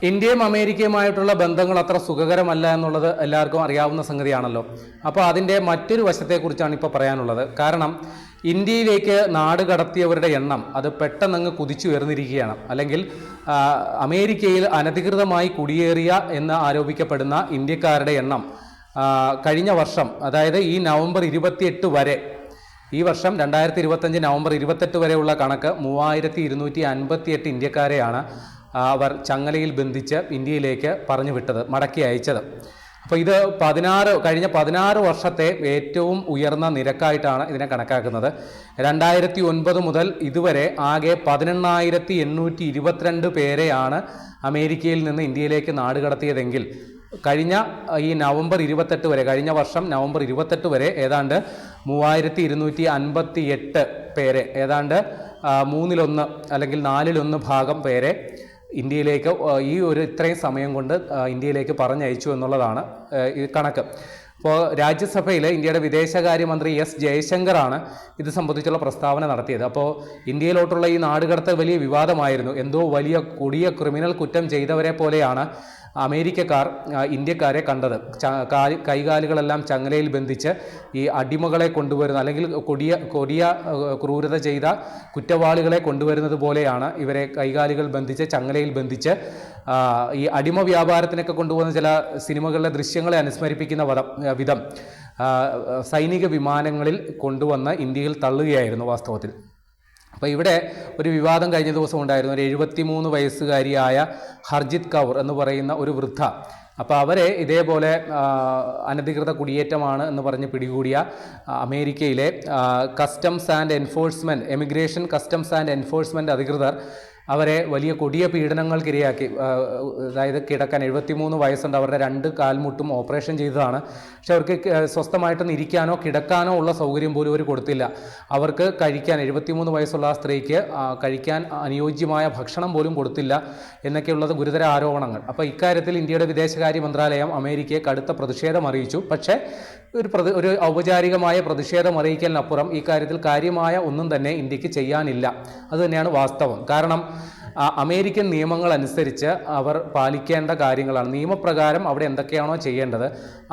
ഇന്ത്യയും അമേരിക്കയുമായിട്ടുള്ള ബന്ധങ്ങൾ അത്ര സുഖകരമല്ല എന്നുള്ളത് എല്ലാവർക്കും അറിയാവുന്ന സംഗതിയാണല്ലോ. അപ്പോൾ അതിൻ്റെ മറ്റൊരു വശത്തെക്കുറിച്ചാണ് ഇപ്പോൾ പറയാനുള്ളത്. കാരണം ഇന്ത്യയിലേക്ക് നാട് കടത്തിയവരുടെ എണ്ണം അത് പെട്ടെന്നങ്ങ് കുതിച്ചുയർന്നിരിക്കുകയാണ്. അല്ലെങ്കിൽ അമേരിക്കയിൽ അനധികൃതമായി കുടിയേറിയ എന്ന് ആരോപിക്കപ്പെടുന്ന ഇന്ത്യക്കാരുടെ എണ്ണം കഴിഞ്ഞ വർഷം, അതായത് ഈ നവംബർ 28 വരെ, ഈ വർഷം 2025 നവംബർ 28 വരെയുള്ള കണക്ക് 3258 ഇന്ത്യക്കാരെയാണ് അവർ ചങ്ങലയിൽ ബന്ധിച്ച് ഇന്ത്യയിലേക്ക് പറഞ്ഞു വിട്ടത്, മടക്കി അയച്ചത്. അപ്പോൾ ഇത് കഴിഞ്ഞ 16 വർഷത്തെ ഏറ്റവും ഉയർന്ന നിരക്കായിട്ടാണ് ഇതിനെ കണക്കാക്കുന്നത്. 2009 മുതൽ ഇതുവരെ ആകെ 18,822 പേരെയാണ് അമേരിക്കയിൽ നിന്ന് ഇന്ത്യയിലേക്ക് നാടുകടത്തിയതെങ്കിൽ കഴിഞ്ഞ ഈ നവംബർ 28 വരെ, കഴിഞ്ഞ വർഷം നവംബർ 28 വരെ ഏതാണ്ട് 3258 പേരെ, ഏതാണ്ട് 1/3 അല്ലെങ്കിൽ 1/4 ഭാഗം പേരെ ഇന്ത്യയിലേക്ക് ഈ ഇത്രയും സമയം കൊണ്ട് ഇന്ത്യയിലേക്ക് പറഞ്ഞയച്ചു എന്നുള്ളതാണ് ഈ കണക്ക്. അപ്പോൾ രാജ്യസഭയിൽ ഇന്ത്യയുടെ വിദേശകാര്യമന്ത്രി എസ് ജയശങ്കറാണ് ഇത് സംബന്ധിച്ചുള്ള പ്രസ്താവന നടത്തിയത്. അപ്പോൾ ഇന്ത്യയിലോട്ടുള്ള ഈ നാടുകടത്തൽ വലിയ വിവാദമായിരുന്നു. എന്തോ വലിയ കൊടിയ ക്രിമിനൽ കുറ്റം ചെയ്തവരെ പോലെയാണ് അമേരിക്കക്കാർ ഇന്ത്യക്കാരെ കണ്ടത്. കൈകാലുകളെല്ലാം ചങ്ങലയിൽ ബന്ധിച്ച് ഈ അടിമകളെ കൊണ്ടുവരുന്ന, അല്ലെങ്കിൽ കൊടിയ ക്രൂരത ചെയ്ത കുറ്റവാളികളെ കൊണ്ടുവരുന്നത് പോലെയാണ് ഇവരെ കൈകാലുകൾ ബന്ധിച്ച് ചങ്ങലയിൽ ബന്ധിച്ച് ഈ അടിമ വ്യാപാരത്തിനൊക്കെ കൊണ്ടുപോകുന്ന ചില സിനിമകളിലെ ദൃശ്യങ്ങളെ അനുസ്മരിപ്പിക്കുന്ന വിധം സൈനിക വിമാനങ്ങളിൽ കൊണ്ടുവന്ന് ഇന്ത്യയിൽ തള്ളുകയായിരുന്നു വാസ്തവത്തിൽ. അപ്പോൾ ഇവിടെ ഒരു വിവാദം കഴിഞ്ഞ ദിവസം ഉണ്ടായിരുന്നു. ഒരു 73 വയസ്സുകാരിയായ ഹർജിത് കൗർ എന്ന് പറയുന്ന ഒരു വൃദ്ധ. അപ്പോൾ അവരെ ഇതേപോലെ അനധികൃത കുടിയേറ്റമാണ് എന്ന് പറഞ്ഞ് പിടികൂടിയ അമേരിക്കയിലെ customs and enforcement, emigration customs and enforcement അധികൃതർ അവരെ വലിയ കൊടിയ പീഡനങ്ങൾക്കിരയാക്കി. അതായത് കിടക്കാൻ 73 വയസ്സുണ്ട്, അവരുടെ 2 കാൽമുട്ടും ഓപ്പറേഷൻ ചെയ്തതാണ്. പക്ഷെ അവർക്ക് സ്വസ്ഥമായിട്ടൊന്ന് ഇരിക്കാനോ കിടക്കാനോ ഉള്ള സൗകര്യം പോലും അവർ കൊടുത്തില്ല. അവർക്ക് കഴിക്കാൻ, 73 വയസ്സുള്ള ആ സ്ത്രീക്ക് കഴിക്കാൻ അനുയോജ്യമായ ഭക്ഷണം പോലും കൊടുത്തില്ല എന്നൊക്കെയുള്ളത് ഗുരുതര ആരോപണങ്ങൾ. അപ്പോൾ ഇക്കാര്യത്തിൽ ഇന്ത്യയുടെ വിദേശകാര്യ മന്ത്രാലയം അമേരിക്കയെ കടുത്ത പ്രതിഷേധം അറിയിച്ചു. പക്ഷേ ഒരു ഔപചാരികമായ പ്രതിഷേധം അറിയിക്കലിനപ്പുറം ഈ കാര്യത്തിൽ കാര്യമായ ഒന്നും തന്നെ ഇന്ത്യക്ക് ചെയ്യാനില്ല. അതുതന്നെയാണ് വാസ്തവം. കാരണം അമേരിക്കൻ നിയമങ്ങൾ അനുസരിച്ച് അവർ പാലിക്കേണ്ട കാര്യങ്ങളാണ്. നിയമപ്രകാരം അവിടെ എന്തൊക്കെയാണോ ചെയ്യേണ്ടത്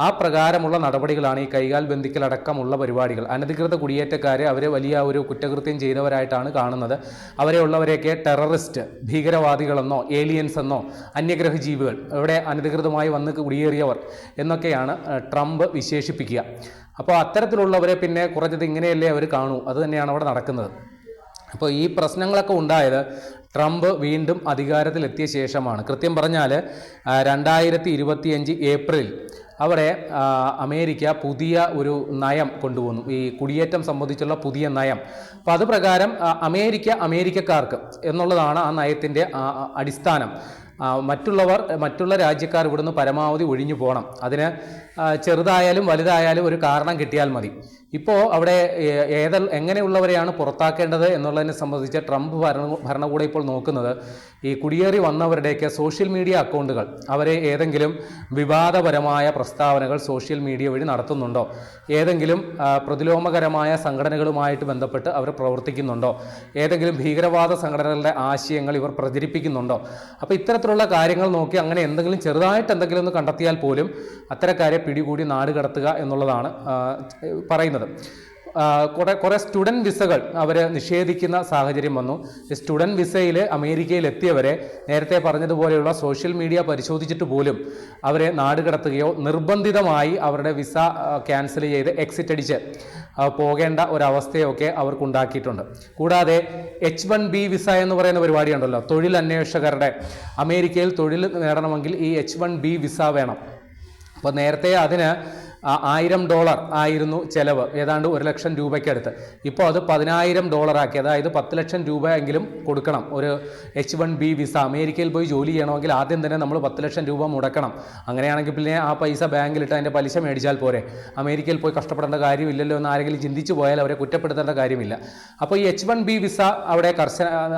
ആ പ്രകാരമുള്ള നടപടികളാണ് ഈ കൈകാൽ ബന്ധിക്കലടക്കമുള്ള പരിപാടികൾ. അനധികൃത കുടിയേറ്റക്കാരെ അവർ വലിയ ഒരു കുറ്റകൃത്യം ചെയ്തവരായിട്ടാണ് കാണുന്നത്. അവരെയുള്ളവരെയൊക്കെ ടെററിസ്റ്റ്, ഭീകരവാദികളെന്നോ ഏലിയൻസ് എന്നോ അന്യഗ്രഹ ജീവികൾ, ഇവിടെ അനധികൃതമായി വന്ന് കുടിയേറിയവർ എന്നൊക്കെയാണ് ട്രംപ് വിശേഷിപ്പിക്കുക. അപ്പോൾ അത്തരത്തിലുള്ളവരെ പിന്നെ കുറച്ചത് ഇങ്ങനെയല്ലേ അവർ കാണൂ. അത് തന്നെയാണ് അവിടെ നടക്കുന്നത്. അപ്പോൾ ഈ പ്രശ്നങ്ങളൊക്കെ ഉണ്ടായത് ട്രംപ് വീണ്ടും അധികാരത്തിലെത്തിയ ശേഷമാണ്. കൃത്യം പറഞ്ഞാൽ 2025 ഏപ്രിൽ അവിടെ അമേരിക്ക പുതിയ ഒരു നയം കൊണ്ടുവന്നു, ഈ കുടിയേറ്റം സംബന്ധിച്ചുള്ള പുതിയ നയം. അപ്പോൾ അത് പ്രകാരം അമേരിക്കക്കാർക്ക് എന്നുള്ളതാണ് ആ നയത്തിൻ്റെ അടിസ്ഥാനം. മറ്റുള്ള രാജ്യക്കാർ ഇവിടുന്ന് പരമാവധി ഒഴിഞ്ഞു പോകണം. അതിന് ചെറുതായാലും വലുതായാലും ഒരു കാരണം കിട്ടിയാൽ മതി. ഇപ്പോൾ അവിടെ എങ്ങനെയുള്ളവരെയാണ് പുറത്താക്കേണ്ടത് എന്നുള്ളതിനെ സംബന്ധിച്ച് ട്രംപ് ഭരണകൂടം ഇപ്പോൾ നോക്കുന്നത് ഈ കുടിയേറി വന്നവരുടെയൊക്കെ സോഷ്യൽ മീഡിയ അക്കൗണ്ടുകൾ, അവരെ ഏതെങ്കിലും വിവാദപരമായ പ്രസ്താവനകൾ സോഷ്യൽ മീഡിയ വഴി നടത്തുന്നുണ്ടോ, ഏതെങ്കിലും പ്രതിലോമകരമായ സംഘടനകളുമായിട്ട് ബന്ധപ്പെട്ട് അവർ പ്രവർത്തിക്കുന്നുണ്ടോ, ഏതെങ്കിലും ഭീകരവാദ സംഘടനകളുടെ ആശയങ്ങൾ ഇവർ പ്രചരിപ്പിക്കുന്നുണ്ടോ. അപ്പോൾ ഇത്തരത്തിലുള്ള കാര്യങ്ങൾ നോക്കി അങ്ങനെ ചെറുതായിട്ട് എന്തെങ്കിലും ഒന്ന് കണ്ടെത്തിയാൽ പോലും അത്തരക്കാരെ പിടികൂടി നാട് കടത്തുക എന്നുള്ളതാണ് പറയുന്നത്. കുറേ സ്റ്റുഡൻറ് വിസകൾ അവർ നിഷേധിക്കുന്ന സാഹചര്യം വന്നു. സ്റ്റുഡൻറ് വിസയിൽ അമേരിക്കയിൽ എത്തിയവരെ നേരത്തെ പറഞ്ഞതുപോലെയുള്ള സോഷ്യൽ മീഡിയ പരിശോധിച്ചിട്ട് പോലും അവരെ നാട് കടത്തുകയോ നിർബന്ധിതമായി അവരുടെ വിസ ക്യാൻസൽ ചെയ്ത് എക്സിറ്റ് അടിച്ച് പോകേണ്ട ഒരവസ്ഥയൊക്കെ അവർക്കുണ്ടാക്കിയിട്ടുണ്ട്. കൂടാതെ H-1B വിസ എന്ന് പറയുന്ന പരിപാടിയുണ്ടല്ലോ, തൊഴിൽ അന്വേഷകരുടെ, അമേരിക്കയിൽ തൊഴിൽ നേടണമെങ്കിൽ ഈ H-1B വിസ വേണം. അപ്പോൾ നേരത്തെ അതിന് $1000 ആയിരുന്നു ചെലവ്, ഏതാണ്ട് 1 ലക്ഷം രൂപയ്ക്കടുത്ത്. ഇപ്പോൾ അത് $10,000 ആക്കി. അതായത് 10 ലക്ഷം രൂപ എങ്കിലും കൊടുക്കണം ഒരു H-1B വിസ. അമേരിക്കയിൽ പോയി ജോലി ചെയ്യണമെങ്കിൽ ആദ്യം തന്നെ നമ്മൾ 10 ലക്ഷം രൂപ മുടക്കണം. അങ്ങനെയാണെങ്കിൽ പിന്നെ ആ പൈസ ബാങ്കിലിട്ട് അതിൻ്റെ പലിശ മേടിച്ചാൽ പോരെ, അമേരിക്കയിൽ പോയി കഷ്ടപ്പെടേണ്ട കാര്യമില്ലല്ലോ എന്ന് ആരെങ്കിലും ചിന്തിച്ചു പോയാൽ അവരെ കുറ്റപ്പെടുത്തേണ്ട കാര്യമില്ല. അപ്പോൾ ഈ H-1B വിസ അവിടെ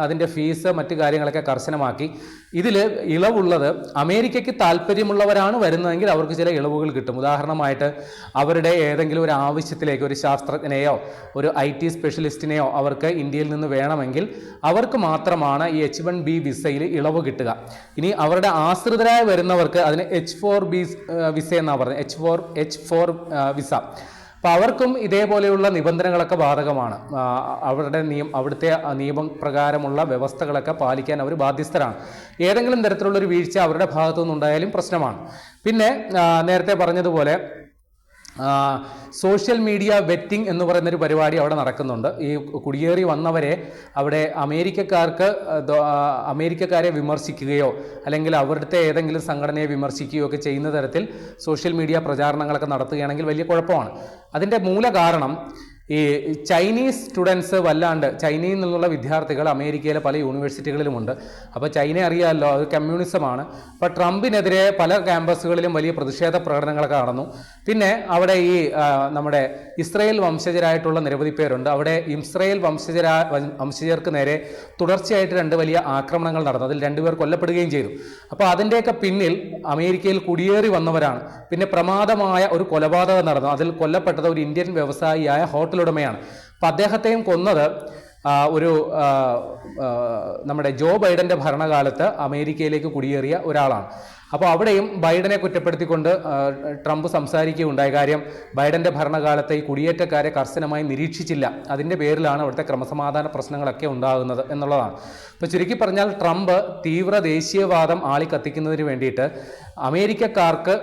അതിൻ്റെ ഫീസ് മറ്റു കാര്യങ്ങളൊക്കെ കർശനമാക്കി. ഇതിൽ ഇളവുള്ളത് അമേരിക്കയ്ക്ക് താല്പര്യമുള്ളവരാണ് വരുന്നതെങ്കിൽ അവർക്ക് ചില ഇളവുകൾ കിട്ടും. ഉദാഹരണമായിട്ട് അവരുടെ ഏതെങ്കിലും ഒരു ആവശ്യത്തിലേക്ക് ഒരു ശാസ്ത്രജ്ഞനെയോ ഒരു IT സ്പെഷ്യലിസ്റ്റിനെയോ അവർക്ക് ഇന്ത്യയിൽ നിന്ന് വേണമെങ്കിൽ അവർക്ക് മാത്രമാണ് ഈ H1B വിസയിൽ ഇളവ് കിട്ടുക. ഇനി അവരുടെ ആശ്രിതരായി വരുന്നവർക്ക് അതിന് H4B വിസ എന്നാണ് പറയുന്നത്, H4 വിസ. അപ്പോൾ അവർക്കും ഇതേപോലെയുള്ള നിബന്ധനകളൊക്കെ ബാധകമാണ്. അവിടുത്തെ നിയമപ്രകാരമുള്ള വ്യവസ്ഥകളൊക്കെ പാലിക്കാൻ അവർ ബാധ്യസ്ഥരാണ്. ഏതെങ്കിലും തരത്തിലുള്ളൊരു വീഴ്ച അവരുടെ ഭാഗത്തു നിന്നുണ്ടായാലും പ്രശ്നമാണ്. പിന്നെ നേരത്തെ പറഞ്ഞതുപോലെ സോഷ്യൽ മീഡിയ വെറ്റിംഗ് എന്ന് പറയുന്നൊരു പരിപാടി അവിടെ നടക്കുന്നുണ്ട്. ഈ കുടിയേറി വന്നവരെ അവിടെ അമേരിക്കക്കാരെ വിമർശിക്കുകയോ അല്ലെങ്കിൽ അവിടുത്തെ ഏതെങ്കിലും സംഘടനയെ വിമർശിക്കുകയോ ഒക്കെ ചെയ്യുന്ന തരത്തിൽ സോഷ്യൽ മീഡിയ പ്രചാരണങ്ങളൊക്കെ നടത്തുകയാണെങ്കിൽ വലിയ കുഴപ്പമാണ്. അതിൻ്റെ മൂല കാരണം ഈ ചൈനീസ് സ്റ്റുഡൻസ് ചൈനയിൽ നിന്നുള്ള വിദ്യാർത്ഥികൾ അമേരിക്കയിലെ പല യൂണിവേഴ്സിറ്റികളിലുമുണ്ട്. അപ്പോൾ ചൈന അറിയാമല്ലോ, അത് കമ്മ്യൂണിസമാണ്. അപ്പോൾ ട്രംപിനെതിരെ പല ക്യാമ്പസുകളിലും വലിയ പ്രതിഷേധ പ്രകടനങ്ങളൊക്കെ നടന്നു. പിന്നെ അവിടെ ഈ നമ്മുടെ ഇസ്രയേൽ വംശജരായിട്ടുള്ള നിരവധി പേരുണ്ട്. അവിടെ ഇസ്രയേൽ വംശജർക്ക് നേരെ തുടർച്ചയായിട്ട് 2 വലിയ ആക്രമണങ്ങൾ നടന്നു. അതിൽ 2 പേർ കൊല്ലപ്പെടുകയും ചെയ്തു. അപ്പോൾ അതിൻ്റെയൊക്കെ പിന്നിൽ അമേരിക്കയിൽ കുടിയേറി വന്നവരാണ്. പിന്നെ പ്രമാദമായ ഒരു കൊലപാതകം നടന്നു. അതിൽ കൊല്ലപ്പെട്ടത് ഒരു ഇന്ത്യൻ വ്യവസായിയായ ഹോട്ടലുടമയാണ്. അപ്പം അദ്ദേഹത്തെയും കൊന്നത് നമ്മുടെ ജോ ബൈഡന്റെ ഭരണകാലത്ത് അമേരിക്കയിലേക്ക് കുടിയേറിയ ഒരാളാണ്. അപ്പോൾ അവിടെയും ബൈഡനെ കുറ്റപ്പെടുത്തിക്കൊണ്ട് ട്രംപ് സംസാരിക്കുകയുണ്ടായ കാര്യം ബൈഡന്റെ ഭരണകാലത്തെ ഈ കുടിയേറ്റക്കാരെ കർശനമായി നിരീക്ഷിച്ചില്ല, അതിൻ്റെ പേരിലാണ് അവിടുത്തെ ക്രമസമാധാന പ്രശ്നങ്ങളൊക്കെ ഉണ്ടാകുന്നത് എന്നുള്ളതാണ്. ഇപ്പോൾ ചുരുക്കി പറഞ്ഞാൽ ട്രംപ് തീവ്ര ദേശീയവാദം ആളിക്കത്തിക്കുന്നതിന് വേണ്ടിയിട്ട് അമേരിക്കക്കാർക്ക്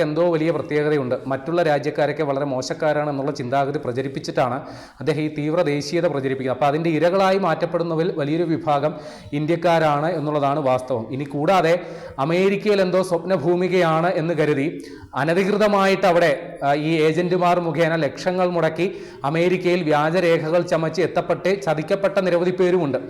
എന്തോ വലിയ പ്രത്യേകതയുണ്ട്, മറ്റുള്ള രാജ്യക്കാരൊക്കെ വളരെ മോശക്കാരാണ് എന്നുള്ള ചിന്താഗതി പ്രചരിപ്പിച്ചിട്ടാണ് അദ്ദേഹം ഈ തീവ്ര ദേശീയത പ്രചരിപ്പിക്കുന്നത്. അപ്പോൾ അതിൻ്റെ ഇരകളായി മാറ്റപ്പെടുന്നവരിൽ വലിയൊരു വിഭാഗം ഇന്ത്യക്കാരാണ് എന്നുള്ളതാണ് വാസ്തവം. ഇനി കൂടാതെ അമേരിക്കയിൽ എന്തോ സ്വപ്നഭൂമികയാണ് എന്ന് കരുതി അനധികൃതമായിട്ട് അവിടെ ഈ ഏജന്റുമാർ മുഖേന ലക്ഷങ്ങൾ മുടക്കി അമേരിക്കയിൽ വ്യാജരേഖകൾ ചമച്ച് ചതിക്കപ്പെട്ട നിരവധി പേരുമുണ്ട്.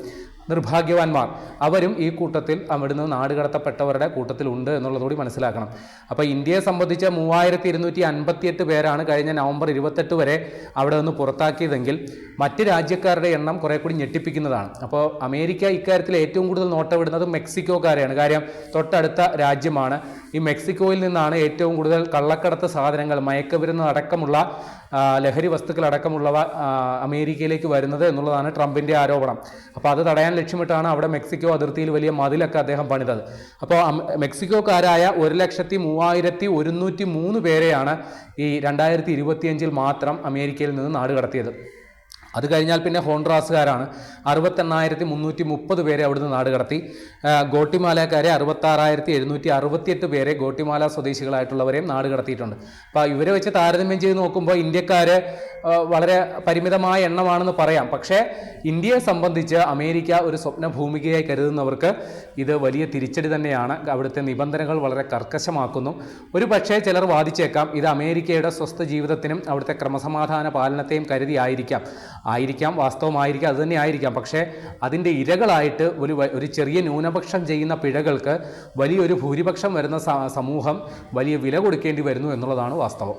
നിർഭാഗ്യവാന്മാർ അവരും ഈ കൂട്ടത്തിൽ അവിടുന്ന് നാടുകടത്തപ്പെട്ടവരുടെ കൂട്ടത്തിലുണ്ട് എന്നുള്ളതുകൂടി മനസ്സിലാക്കണം. അപ്പോൾ ഇന്ത്യയെ സംബന്ധിച്ച് 3258 പേരാണ് കഴിഞ്ഞ നവംബർ 28 വരെ അവിടെ നിന്ന് പുറത്താക്കിയതെങ്കിൽ മറ്റ് രാജ്യക്കാരുടെ എണ്ണം കുറെ കൂടി ഞെട്ടിപ്പിക്കുന്നതാണ്. അപ്പോൾ അമേരിക്ക ഇക്കാര്യത്തിൽ ഏറ്റവും കൂടുതൽ നോട്ടമിടുന്നത് മെക്സിക്കോക്കാരെയാണ്. കാര്യം തൊട്ടടുത്ത രാജ്യമാണ്. ഈ മെക്സിക്കോയിൽ നിന്നാണ് ഏറ്റവും കൂടുതൽ കള്ളക്കടത്ത് സാധനങ്ങൾ, മയക്കുമരുന്ന് അടക്കമുള്ള ലഹരി വസ്തുക്കളടക്കമുള്ളവ അമേരിക്കയിലേക്ക് വരുന്നത് എന്നുള്ളതാണ് ട്രംപിൻ്റെ ആരോപണം. അപ്പോൾ അത് തടയാൻ ലക്ഷ്യമിട്ടാണ് അവിടെ മെക്സിക്കോ അതിർത്തിയിൽ വലിയ മതിലൊക്കെ അദ്ദേഹം പണിതത്. അപ്പോൾ മെക്സിക്കോക്കാരായ 1,03,103 പേരെയാണ് ഈ 2025 മാത്രം അമേരിക്കയിൽ നിന്ന് നാടുകടത്തിയത്. അത് കഴിഞ്ഞാൽ പിന്നെ ഹോൺഡ്രാസുകാരാണ് 68,330 പേരെ അവിടുന്ന് നാടുകടത്തി. ഗോട്ടിമാലക്കാരെ 66,768 പേരെ ഗോട്ടിമാല സ്വദേശികളായിട്ടുള്ളവരെയും നാടുകടത്തിയിട്ടുണ്ട്. അപ്പോൾ ഇവരെ വെച്ച് താരതമ്യം ചെയ്ത് നോക്കുമ്പോൾ ഇന്ത്യക്കാർ വളരെ പരിമിതമായ എണ്ണമാണെന്ന് പറയാം. പക്ഷേ ഇന്ത്യയെ സംബന്ധിച്ച് അമേരിക്ക ഒരു സ്വപ്നഭൂമികയായി കരുതുന്നവർക്ക് ഇത് വലിയ തിരിച്ചടി തന്നെയാണ്. അവിടുത്തെ നിബന്ധനകൾ വളരെ കർക്കശമാക്കുന്നു. ഒരു പക്ഷേ ചിലർ വാദിച്ചേക്കാം ഇത് അമേരിക്കയുടെ സ്വസ്ഥ ജീവിതത്തിനും അവിടുത്തെ ക്രമസമാധാന പാലനത്തെയും കരുതി ആയിരിക്കാം, വാസ്തവമായിരിക്കാം, അത് തന്നെ ആയിരിക്കാം. പക്ഷേ അതിൻ്റെ ഇരകളായിട്ട് ഒരു ചെറിയ ന്യൂനപക്ഷം ചെയ്യുന്ന പിഴകൾക്ക് വലിയൊരു ഭൂരിപക്ഷം വരുന്ന സമൂഹം വലിയ വില കൊടുക്കേണ്ടി വരുന്നു എന്നുള്ളതാണ് വാസ്തവം.